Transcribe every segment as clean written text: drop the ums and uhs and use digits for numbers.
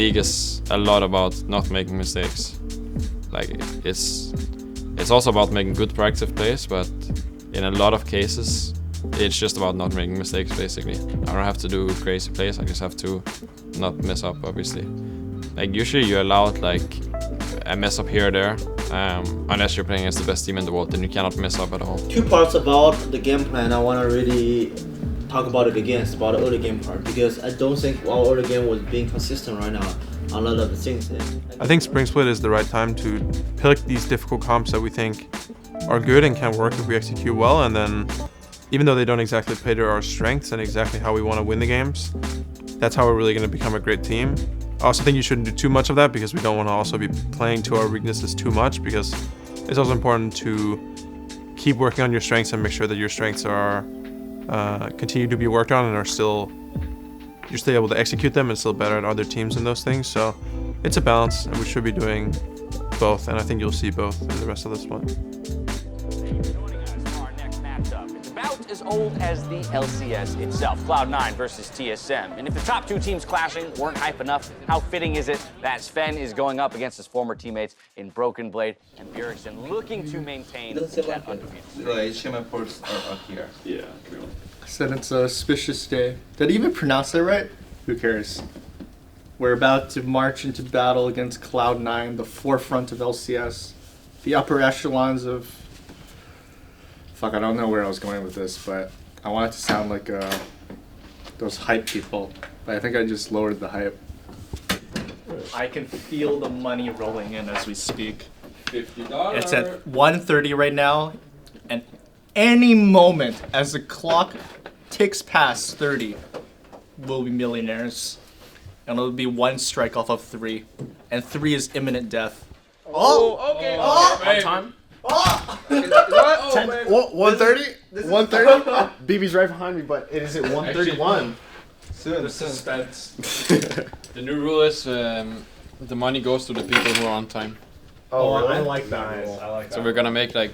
league is a lot about not making mistakes. Like it's also about making good proactive plays, but in a lot of cases, it's just about not making mistakes. Basically, I don't have to do crazy plays. I just have to not mess up. Obviously, like usually you're allowed like a mess up here or there, unless you're playing against the best team in the world, then you cannot mess up at all. Two parts about the game plan I want to really talk about it again, about the early game part, because I don't think our early game was being consistent right now on a lot of the things. I think Spring Split is the right time to pick these difficult comps that we think are good and can work if we execute well, and then even though they don't exactly play to our strengths and exactly how we want to win the games, that's how we're really going to become a great team. I also think you shouldn't do too much of that because we don't want to also be playing to our weaknesses too much, because it's also important to keep working on your strengths and make sure that your strengths are continue to be worked on and you're still able to execute them and still better at other teams in those things. So it's a balance and we should be doing both, and I think you'll see both in the rest of this one. About as old as the LCS itself, Cloud9 versus TSM. And if the top two teams clashing weren't hype enough, how fitting is it that Sven is going up against his former teammates in Broken Blade and Bjergsen looking to maintain that undefeated? The HTML ports are up here. Yeah, cool. I said it's a auspicious day. Did I even pronounce it right? Who cares? We're about to march into battle against Cloud9, the forefront of LCS, the upper echelons of... Fuck, I don't know where I was going with this, but I want it to sound like those hype people. But I think I just lowered the hype. I can feel the money rolling in as we speak. $50. It's at 1:30 right now, and any moment as the clock ticks past 30, we'll be millionaires. And it'll be one strike off of 3. And 3 is imminent death. Oh, okay. Oh! On time. Oh! 1:30? 1:30? BB's right behind me, but it is at 1:31. The suspense. The new rule is the money goes to the people who are on time. Oh, really? I like that rule. I like that. So we're gonna make like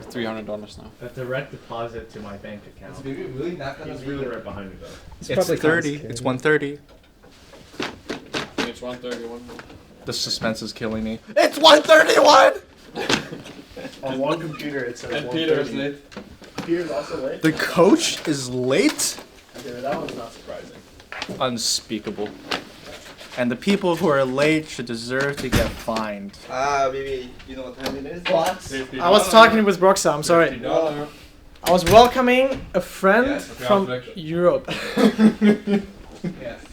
$300 now. A direct deposit to my bank account. Is BB really not gonna He's be really right behind me though. It's 30. It's 1:30. It's 131. The suspense is killing me. It's 1:31! On one computer it says And 1:30. Peter's late. Peter's also late? The coach is late? Okay, that one's not surprising. Unspeakable. And the people who are late should deserve to get fined. BB, you know what time it is? $50. I was talking with Broxa, I'm sorry. $50. I was welcoming a friend Yes, from reflection. Europe. Yes.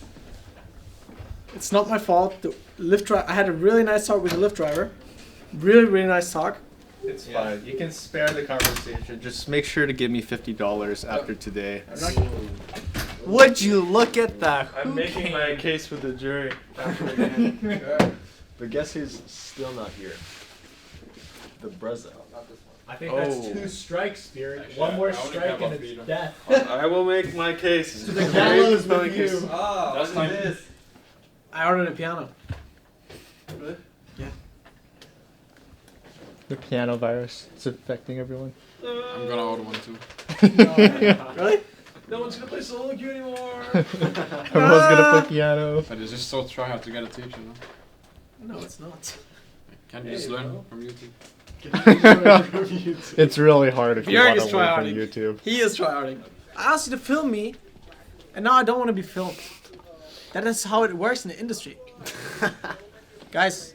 It's not my fault. The Lyft I had a really nice talk with the Lyft driver. Really nice talk. It's fine. You can spare the conversation. Just make sure to give me $50 after today. Would you look at that? I'm making my case with the jury. But guess who's still not here? The Brezza. I think that's 2 strikes, Spirit. One more I only strike have and a it's beater. death. I will make my case. To the gallows my with case. you. Oh, That's what fine. is this? I ordered a piano. The piano virus. It's affecting everyone. I'm gonna order one too. Really? No one's gonna play solo queue anymore. Everyone's gonna play piano. But it's just so try hard to get a teacher, no? No, it's not. Can't you just learn from YouTube? It's really hard if you Bjerg want is to learn from tryharding. YouTube. He is tryharding. I asked you to film me, and now I don't want to be filmed. That is how it works in the industry. Guys,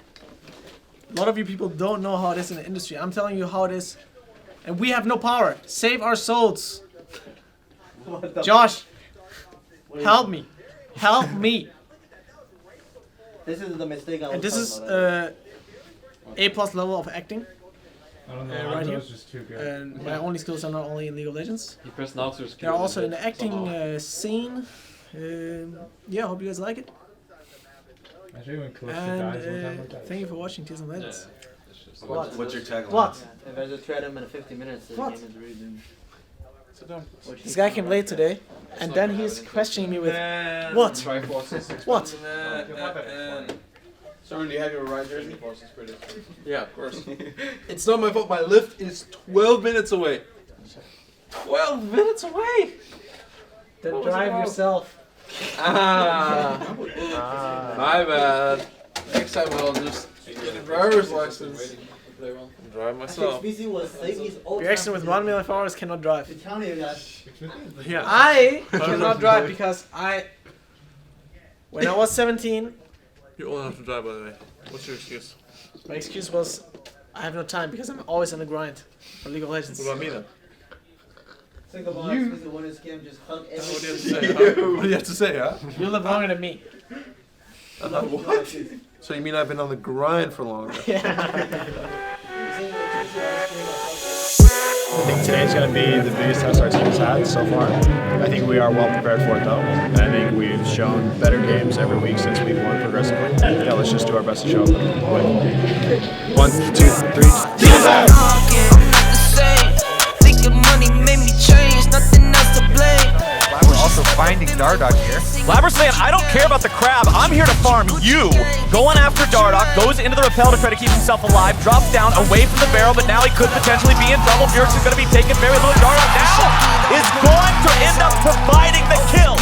a lot of you people don't know how it is in the industry. I'm telling you how it is. And we have no power. Save our souls. Josh, help me. Help me. This is the mistake I was And this is talking about. A+ level of acting. I don't know. Right here. Those just too good. And my only skills are not only in League of Legends. You press now to They're also in the acting scene. Yeah, I hope you guys like it. Actually, when Calista And dies, one time like that. thank you for watching TSM Legends. What? What's your tagline? What? If I just try them in 50 minutes, the What? game is really doomed. This guy came late today, and then he's questioning me with, what? What? Soren, do you have your ride jersey? Yeah, of course. It's not my fault. My lift is 12 minutes away. 12 minutes away? Then drive yourself. My bad. Next time I'll just get a driver's license. Drive myself. Reaction with 1 million followers cannot drive. Yeah. I cannot drive because when I was 17, You're old enough to drive, by the way. What's your excuse? my excuse was I have no time because I'm always on the grind for League of Legends. What about me then? Think about you. When this game just hug What do you have to say? Huh? What do you have to say, huh? You live longer than me. What? So you mean I've been on the grind for longer? I think today's going to be the biggest test our team has had so far. I think we are well prepared for it though. And I think we've shown better games every week since we've won progressively. Yeah, let's just do our best to show up and win. 1, 2, 3. We're also finding Dardock here. Labra's saying, I don't care about the crab, I'm here to farm you. Going after Dardock, goes into the rappel to try to keep himself alive, drops down away from the barrel, but now he could potentially be in trouble. Bjergsen is going to be taking very little. Dardock now is going to end up providing the kill.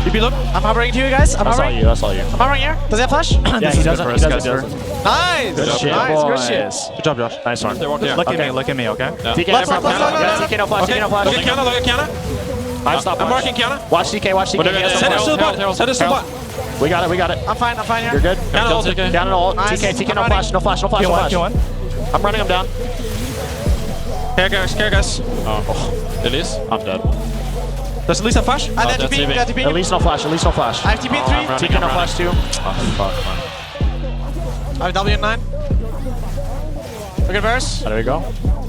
DP, look. I'm hovering to you guys. I'm hovering. I saw you. I'm hovering here. Does he have flash? Yeah, he doesn't. He doesn't. Nice! Good shit, nice, good shit. boys. Good job, Josh. Nice one. Look at me, okay? TK, Left, left, left, left. TK no flash, TK no flash. Look at Kiana, look at Kiana. I'm marking Kiana. Watch TK, watch TK. Send us to the bot. Send us to the bot. We got it. I'm fine here. You're good. Kiana ult. Kiana ult. Nice. TK, no flash, no flash. I'm running him down. Here guys. Oh. Elise. I'm dead. Does Elise have flash? I have TP. At least no flash. I have TP in 3. TK no flash too. Oh, fuck, man. I have W in 9. Look at Verse. There we go.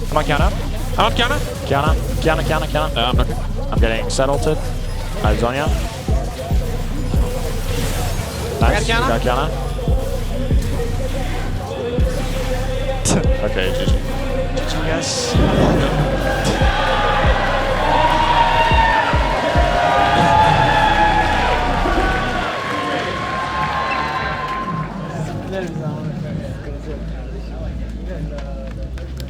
Come on, Kiana. I'm on Kiana. Kiana. Yeah, I'm looking. I'm getting settled. I have Zonia. Nice. Kiana. Got Kiana. Okay, GG. Yes.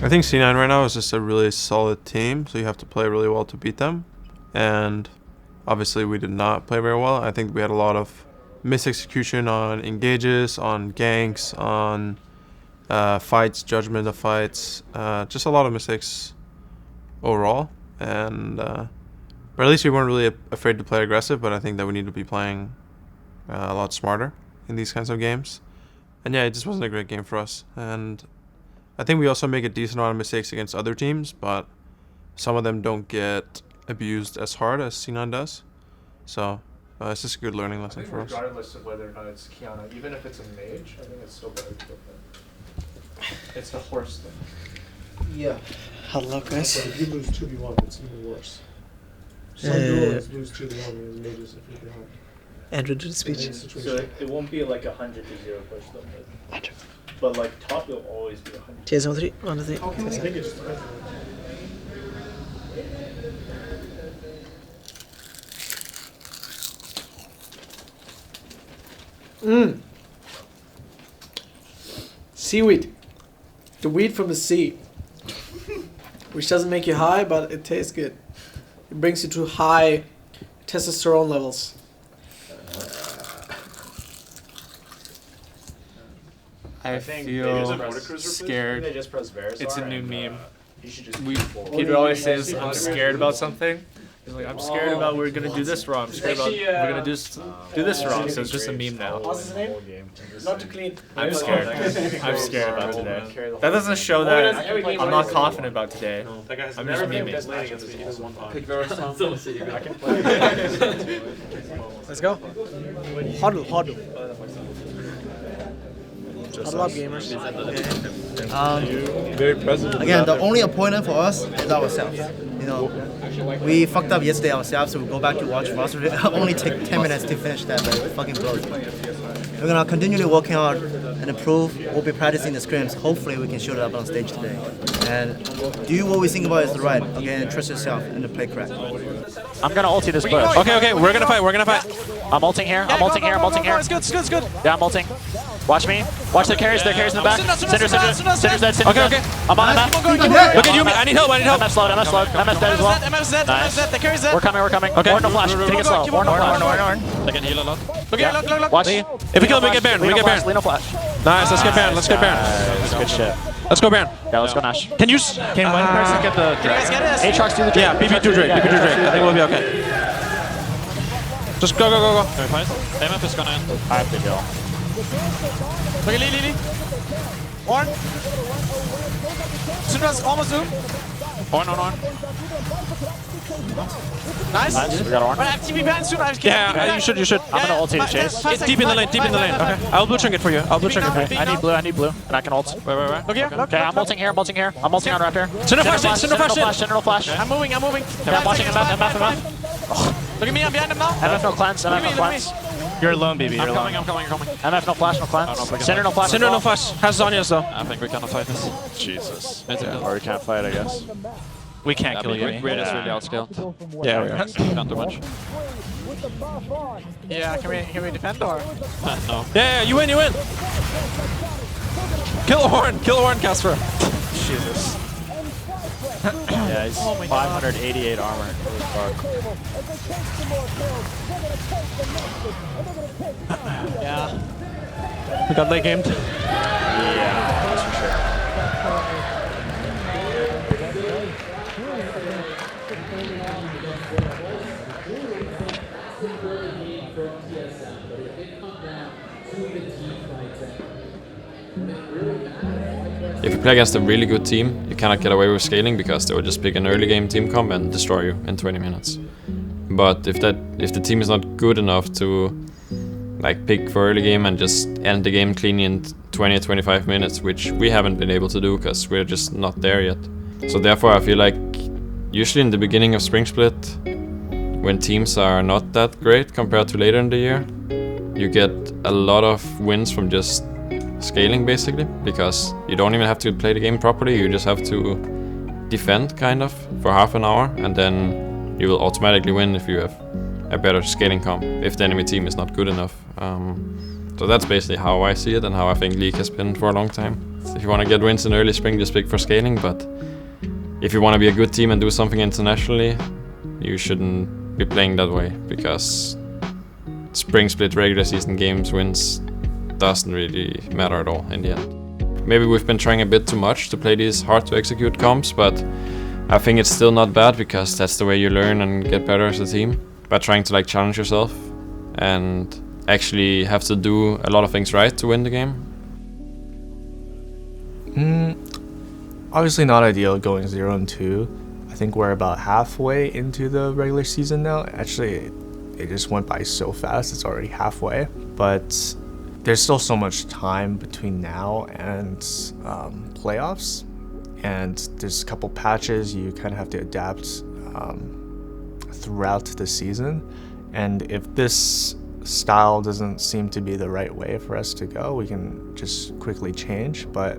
I think C9 right now is just a really solid team, so you have to play really well to beat them. And obviously we did not play very well. I think we had a lot of misexecution on engages, on ganks, on fights, judgment of fights, just a lot of mistakes overall. And but at least we weren't really afraid to play aggressive, but I think that we need to be playing a lot smarter in these kinds of games. And yeah, it just wasn't a great game for us. And I think we also make a decent amount of mistakes against other teams, but some of them don't get abused as hard as C9 does. So it's just a good learning lesson for us. Regardless of whether or not it's Kiana, even if it's a mage, I think it's still better to go for it. It's the horse thing. Yeah. Hello, guys. But if you lose 2v1, it's even worse. Some duelists lose 2v1 and mages if you're behind. Andrew did a speech. So it won't be like 100 to 0 push though. But like top will always be 100. TSM 3, 1 to 3. I think it just depends on Seaweed. The weed from the sea. Which doesn't make you high, but it tastes good. It brings you to high testosterone levels. I feel scared. It's a new meme. Peter always says, I'm scared about something. He's like, I'm scared about we're going to do this wrong. I'm scared about we're going to do this wrong. So it's just a meme now. What's his name? Not too clean. I'm scared. I'm scared about today. That doesn't show that I'm not confident about today. I'm just memeing. Let's go. Huddle. Huddle up, gamers. Very present. Again, the only opponent for us is ourselves. You know, we fucked up yesterday ourselves, so we go back to watch roster. It only take 10 minutes to finish that, but it fucking blows. We're gonna continue working hard and improve. We'll be practicing the scrims. Hopefully, we can show it up on stage today. And do what we think about is the right. Again, trust yourself and the play crack. I'm gonna ulti this bush. Okay, we're gonna fight. I'm ulting here. I'm ulting here. It's good. Yeah, I'm ulting. Watch me. Watch the carries. Their carries in the back. Cinder's dead. Cinder's dead. Okay. I'm on MF. Look at you. I need help. MF slowed. MF's dead as well. MF's dead. Nice. The carry's dead. We're coming. Okay. Orn no flash. Take it slow. Orn no flash. They can heal a lot. Look here, look. Watch. If we kill him, we get Baron. We get Baron. Lino flash. Nice, let's get Baron. Let's get Baron. Good shit. Let's go Baron. Yeah, let's go Nash. Can you... Can one person get the Drake? Aatrox do the Drake. Yeah, BB2 Drake. BB2 Drake. I think we'll be okay. Just go. Can we fight? MF is gonna end. I have to go. Look at Lee. Orn. Syndra's almost zoom. On. Nice. We got Orn. I have TP ban soon. Yeah, you should. I'm gonna ult to chase. Five Deep in the lane. seconds. Okay, I'll blue chunk it for you. I need blue, and I can ult. Look here. Okay, I'm ulting here. I'm ulting on Raptor. Cinder flash. I'm moving. Okay, I'm watching MF. Look at me. I'm behind him now. MF no cleanse. You're alone, BB. I'm coming. MF no flash, no cleanse. Cinder no flash. Cinder no flash. Has Zonya's though. I think we cannot fight this. Jesus. Or we can't fight, I guess. We can't kill you. We're just really outscaled. Yeah, we are. Can't do much. Yeah, can we defend or? No. Yeah, you win. Kill Horn, Casper. Jesus. Yeah, he's 588 armor. Yeah. We got late gamed. Yeah, that's for sure. If you play against a really good team, you cannot get away with scaling because they will just pick an early game team comp and destroy you in 20 minutes. But if the team is not good enough to like pick for early game and just end the game cleanly in 20-25 minutes, which we haven't been able to do because we're just not there yet. So therefore I feel like usually in the beginning of Spring Split, when teams are not that great compared to later in the year, you get a lot of wins from just scaling basically, because you don't even have to play the game properly, you just have to defend kind of for half an hour, and then you will automatically win if you have a better scaling comp, if the enemy team is not good enough. So that's basically how I see it and how I think League has been for a long time. If you want to get wins in early spring, just pick for scaling, but if you want to be a good team and do something internationally, you shouldn't be playing that way, because Spring Split regular season games wins doesn't really matter at all in the end. Maybe we've been trying a bit too much to play these hard to execute comps, but I think it's still not bad, because that's the way you learn and get better as a team, by trying to like challenge yourself and actually have to do a lot of things right to win the game. Obviously not ideal going 0-2. I think we're about halfway into the regular season now. Actually, it just went by so fast, it's already halfway. But there's still so much time between now and playoffs. And there's a couple patches you kind of have to adapt throughout the season. And if this style doesn't seem to be the right way for us to go, we can just quickly change. But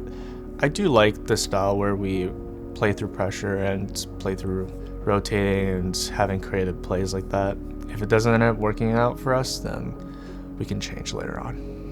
I do like the style where we play through pressure and play through rotating and having creative plays like that. If it doesn't end up working out for us, then we can change later on.